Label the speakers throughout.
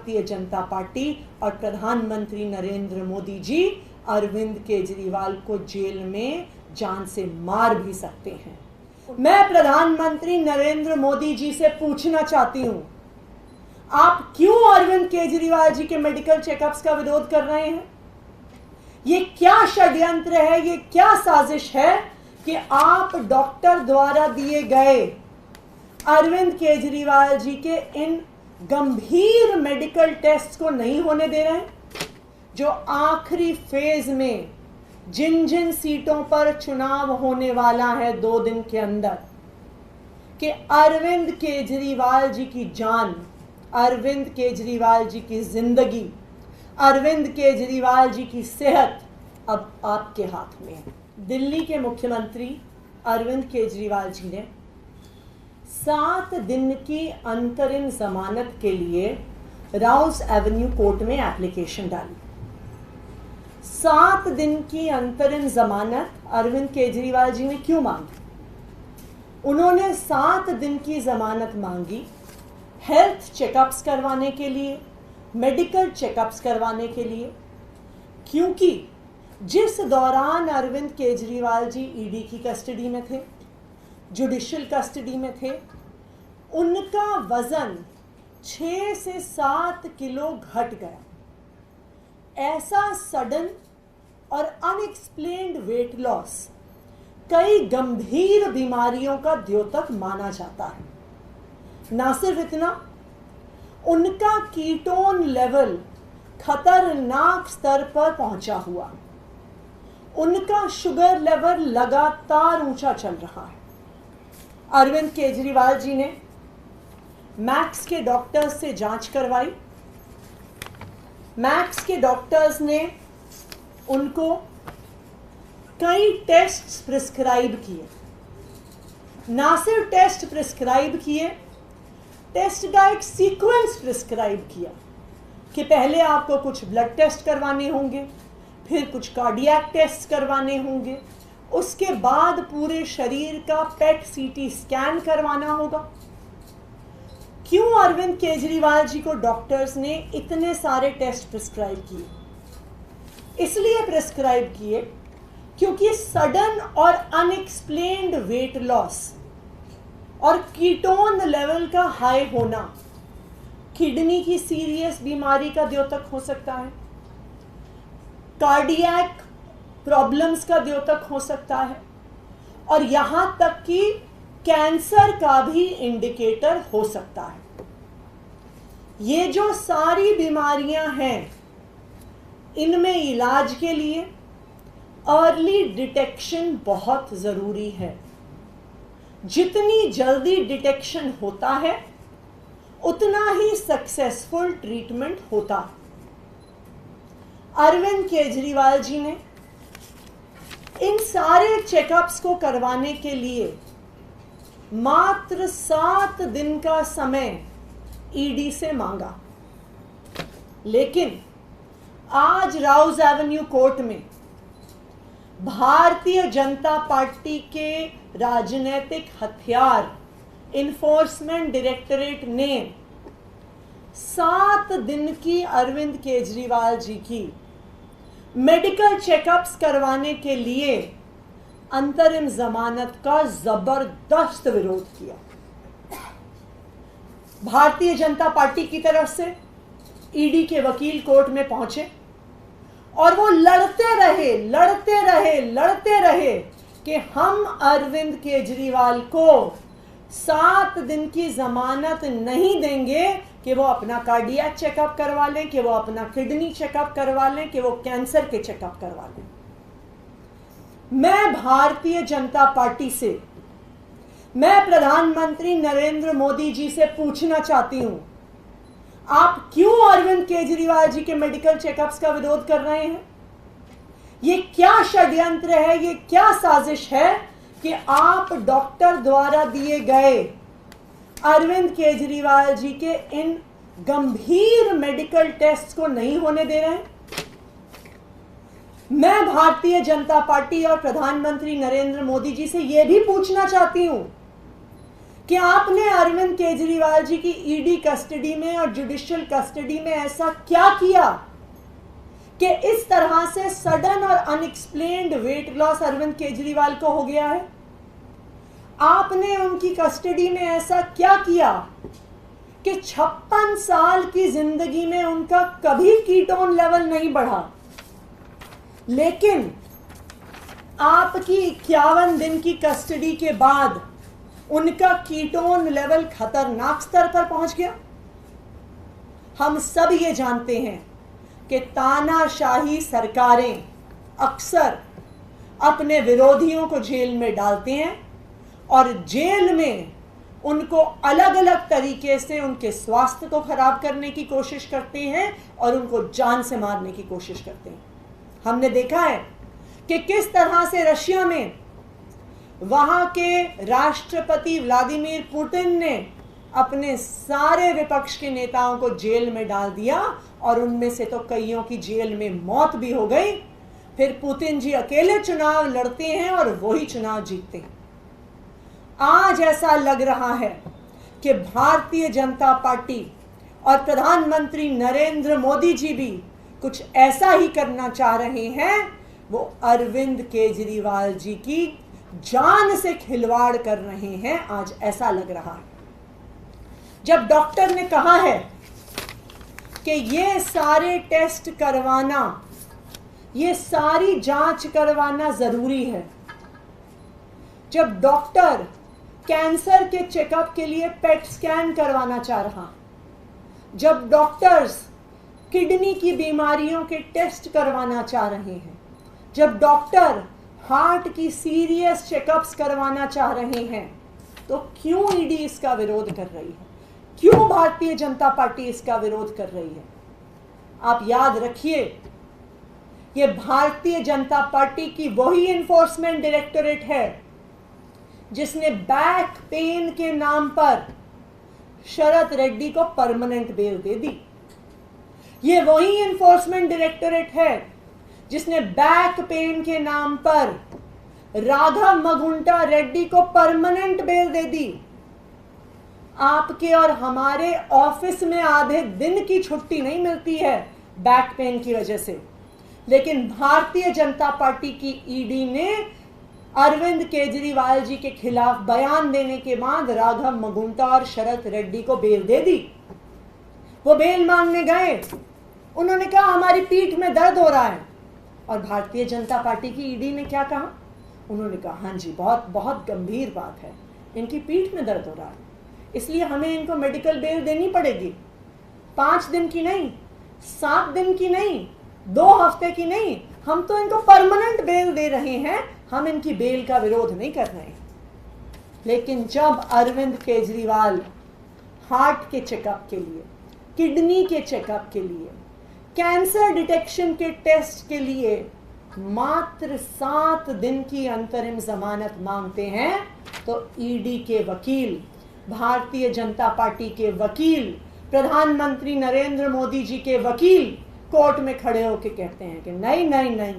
Speaker 1: Bharatiya Janata party और प्रधानमंत्री नरेंद्र मोदी जी अरविंद केजरीवाल को जेल में जान से मार भी सकते हैं। मैं प्रधानमंत्री नरेंद्र मोदी जी से पूछना चाहती हूं, आप क्यों अरविंद केजरीवाल जी के मेडिकल चेकअप्स का विरोध कर रहे हैं? ये क्या षड्यंत्र है, ये क्या साजिश है कि आप डॉक्टर द्वारा दिए गए अरविंद केजरीवाल जी के इन गंभीर मेडिकल टेस्ट को नहीं होने दे रहे हैं? जो आखिरी फेज में जिन जिन सीटों पर चुनाव होने वाला है 2 दिन के अंदर, कि अरविंद केजरीवाल जी की जान, अरविंद केजरीवाल जी की जिंदगी, अरविंद केजरीवाल जी की सेहत अब आपके हाथ में है। दिल्ली के मुख्यमंत्री अरविंद केजरीवाल जी ने 7 दिन की अंतरिम जमानत के लिए राउज एवेन्यू कोर्ट में एप्लीकेशन डाली। 7 दिन की अंतरिम जमानत अरविंद केजरीवाल जी ने क्यों मांगी? उन्होंने 7 दिन की जमानत मांगी हेल्थ चेकअप्स करवाने के लिए, मेडिकल चेकअप्स करवाने के लिए, क्योंकि जिस दौरान अरविंद केजरीवाल जी ईडी की कस्टडी में थे, जुडिशियल कस्टडी में थे, उनका वजन 6 से 7 किलो घट गया। ऐसा सडन और अनएक्सप्लेन्ड वेट लॉस कई गंभीर बीमारियों का द्योतक माना जाता है। ना सिर्फ इतना, उनका कीटोन लेवल खतरनाक स्तर पर पहुंचा हुआ, उनका शुगर लेवल लगातार ऊंचा चल रहा है। अरविंद केजरीवाल जी ने मैक्स के डॉक्टर्स से जांच करवाई। मैक्स के डॉक्टर्स ने उनको कई टेस्ट्स प्रिस्क्राइब किए। ना सिर्फ टेस्ट प्रिस्क्राइब किए, टेस्ट का एक सीक्वेंस प्रिस्क्राइब किया कि पहले आपको कुछ ब्लड टेस्ट करवाने होंगे, फिर कुछ कार्डियक टेस्ट करवाने होंगे, उसके बाद पूरे शरीर का पेट सीटी स्कैन करवाना होगा। क्यों अरविंद केजरीवाल जी को डॉक्टर्स ने इतने सारे टेस्ट प्रिस्क्राइब किए? इसलिए प्रिस्क्राइब किए क्योंकि सडन और अनएक्सप्लेन्ड वेट लॉस और कीटोन लेवल का हाई होना किडनी की सीरियस बीमारी का द्योतक हो सकता है, कार्डियक प्रॉब्लम्स का द्योतक हो सकता है, और यहां तक कि कैंसर का भी इंडिकेटर हो सकता है। ये जो सारी बीमारियां हैं, इनमें इलाज के लिए अर्ली डिटेक्शन बहुत जरूरी है। जितनी जल्दी डिटेक्शन होता है, उतना ही सक्सेसफुल ट्रीटमेंट होता है। अरविंद केजरीवाल जी ने इन सारे चेकअप्स को करवाने के लिए मात्र 7 दिन का समय ईडी से मांगा, लेकिन आज राउज एवेन्यू कोर्ट में भारतीय जनता पार्टी के राजनीतिक हथियार इन्फोर्समेंट डायरेक्टरेट ने 7 दिन की अरविंद केजरीवाल जी की मेडिकल चेकअप्स करवाने के लिए अंतरिम जमानत का जबरदस्त विरोध किया। भारतीय जनता पार्टी की तरफ से ईडी के वकील कोर्ट में पहुंचे और वो लड़ते रहे कि हम अरविंद केजरीवाल को 7 दिन की जमानत नहीं देंगे कि वो अपना कार्डियक चेकअप करवा लें, कि वो अपना किडनी चेकअप करवा लें, कि वो कैंसर के चेकअप करवा लें। मैं भारतीय जनता पार्टी से, मैं प्रधानमंत्री नरेंद्र मोदी जी से पूछना चाहती हूं, आप क्यों अरविंद केजरीवाल जी के मेडिकल चेकअप्स का विरोध कर रहे हैं? ये क्या षड्यंत्र है, ये क्या साजिश है कि आप डॉक्टर द्वारा दिए गए अरविंद केजरीवाल जी के इन गंभीर मेडिकल टेस्ट को नहीं होने दे रहे हैं? मैं भारतीय जनता पार्टी और प्रधानमंत्री नरेंद्र मोदी जी से यह भी पूछना चाहती हूं कि आपने अरविंद केजरीवाल जी की ईडी कस्टडी में और जुडिशियल कस्टडी में ऐसा क्या किया कि इस तरह से सडन और unexplained weight loss Arvind Kejriwal को हो गया है? आपने उनकी कस्टडी में ऐसा क्या किया कि 56 साल की जिंदगी में उनका कभी कीटोन लेवल नहीं बढ़ा, लेकिन आपकी 51 दिन की कस्टडी के बाद उनका कीटोन लेवल खतरनाक स्तर पर पहुंच गया? हम सब ये जानते हैं कि तानाशाही सरकारें अक्सर अपने विरोधियों को जेल में डालते हैं और जेल में उनको अलग अलग तरीके से उनके स्वास्थ्य को खराब करने की कोशिश करते हैं और उनको जान से मारने की कोशिश करते हैं। हमने देखा है कि किस तरह से रशिया में वहां के राष्ट्रपति व्लादिमीर पुतिन ने अपने सारे विपक्ष के नेताओं को जेल में डाल दिया और उनमें से तो कईयों की जेल में मौत भी हो गई। फिर पुतिन जी अकेले चुनाव लड़ते हैं और वही चुनाव जीतते हैं। आज ऐसा लग रहा है कि भारतीय जनता पार्टी और प्रधानमंत्री नरेंद्र मोदी जी भी कुछ ऐसा ही करना चाह रहे हैं। वो अरविंद केजरीवाल जी की जान से खिलवाड़ कर रहे हैं, आज ऐसा लग रहा है। जब डॉक्टर ने कहा है कि ये सारे टेस्ट करवाना, ये सारी जांच करवाना जरूरी है, जब डॉक्टर कैंसर के चेकअप के लिए पेट स्कैन करवाना चाह रहा, जब डॉक्टर्स किडनी की बीमारियों के टेस्ट करवाना चाह रहे हैं, जब डॉक्टर हार्ट की सीरियस चेकअप्स करवाना चाह रहे हैं, तो क्यों ईडी इसका विरोध कर रही है? क्यों भारतीय जनता पार्टी इसका विरोध कर रही है? आप याद रखिए, ये भारतीय जनता पार्टी की वही एनफोर्समेंट डायरेक्टोरेट है जिसने बैक पेन के नाम पर शरद रेड्डी को परमानेंट बेल दे दी। ये वही एनफोर्समेंट डायरेक्टोरेट है जिसने बैक पेन के नाम पर राघव मगुंटा रेड्डी को परमानेंट बेल दे दी। आपके और हमारे ऑफिस में आधे दिन की छुट्टी नहीं मिलती है बैक पेन की वजह से, लेकिन भारतीय जनता पार्टी की ईडी ने अरविंद केजरीवाल जी के खिलाफ बयान देने के बाद राघव मगुंटा और शरद रेड्डी को बेल दे दी। वो बेल मांगने गए, उन्होंने कहा हमारी पीठ में दर्द हो रहा है, और भारतीय जनता पार्टी की ईडी ने क्या कहा? उन्होंने कहा हाँ जी, बहुत बहुत गंभीर बात है, इनकी पीठ में दर्द हो रहा है, इसलिए हमें इनको मेडिकल बेल देनी पड़ेगी। 5 दिन की नहीं, 7 दिन की नहीं, 2 हफ्ते की नहीं, हम तो इनको परमानेंट बेल दे रहे हैं, हम इनकी बेल का विरोध नहीं कर रहे हैं। लेकिन जब अरविंद केजरीवाल हार्ट के चेकअप के लिए, किडनी के चेकअप के लिए, कैंसर डिटेक्शन के टेस्ट के लिए मात्र 7 दिन की अंतरिम जमानत मांगते हैं, तो ईडी के वकील, भारतीय जनता पार्टी के वकील, प्रधानमंत्री नरेंद्र मोदी जी के वकील कोर्ट में खड़े होकर कहते हैं कि नहीं नहीं नहीं,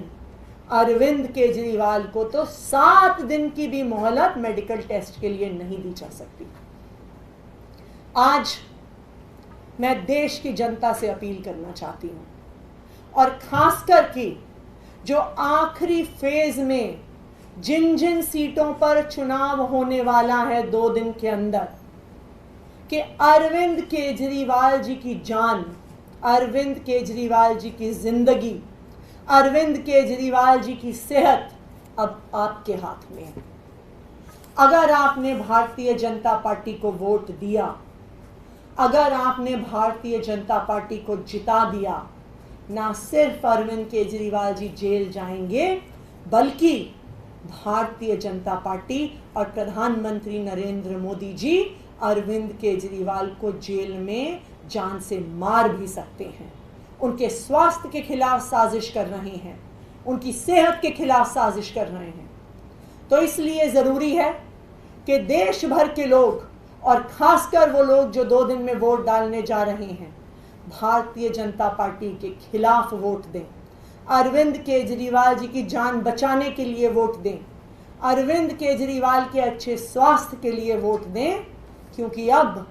Speaker 1: अरविंद केजरीवाल को तो 7 दिन की भी मोहलत मेडिकल टेस्ट के लिए नहीं दी जा सकती। आज मैं देश की जनता से अपील करना चाहती हूं, और खासकर कि जो आखिरी फेज में जिन जिन सीटों पर चुनाव होने वाला है 2 दिन के अंदर, कि अरविंद केजरीवाल जी की जान, अरविंद केजरीवाल जी की जिंदगी, अरविंद केजरीवाल जी की सेहत अब आपके हाथ में है। अगर आपने भारतीय जनता पार्टी को वोट दिया, अगर आपने भारतीय जनता पार्टी को जिता दिया, ना सिर्फ अरविंद केजरीवाल जी जेल जाएंगे, बल्कि भारतीय जनता पार्टी और प्रधानमंत्री नरेंद्र मोदी जी अरविंद केजरीवाल को जेल में जान से मार भी सकते हैं। उनके स्वास्थ्य के खिलाफ साजिश कर रहे हैं, उनकी सेहत के खिलाफ साजिश कर रहे हैं। तो इसलिए ज़रूरी है कि देश भर के लोग, और खासकर वो लोग जो 2 दिन में वोट डालने जा रहे हैं, भारतीय जनता पार्टी के खिलाफ वोट दें, अरविंद केजरीवाल जी की जान बचाने के लिए वोट दें, अरविंद केजरीवाल के अच्छे स्वास्थ्य के लिए वोट दें, क्योंकि अब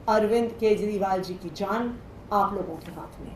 Speaker 1: अरविंद केजरीवाल जी की जान आप लोगों के हाथ में।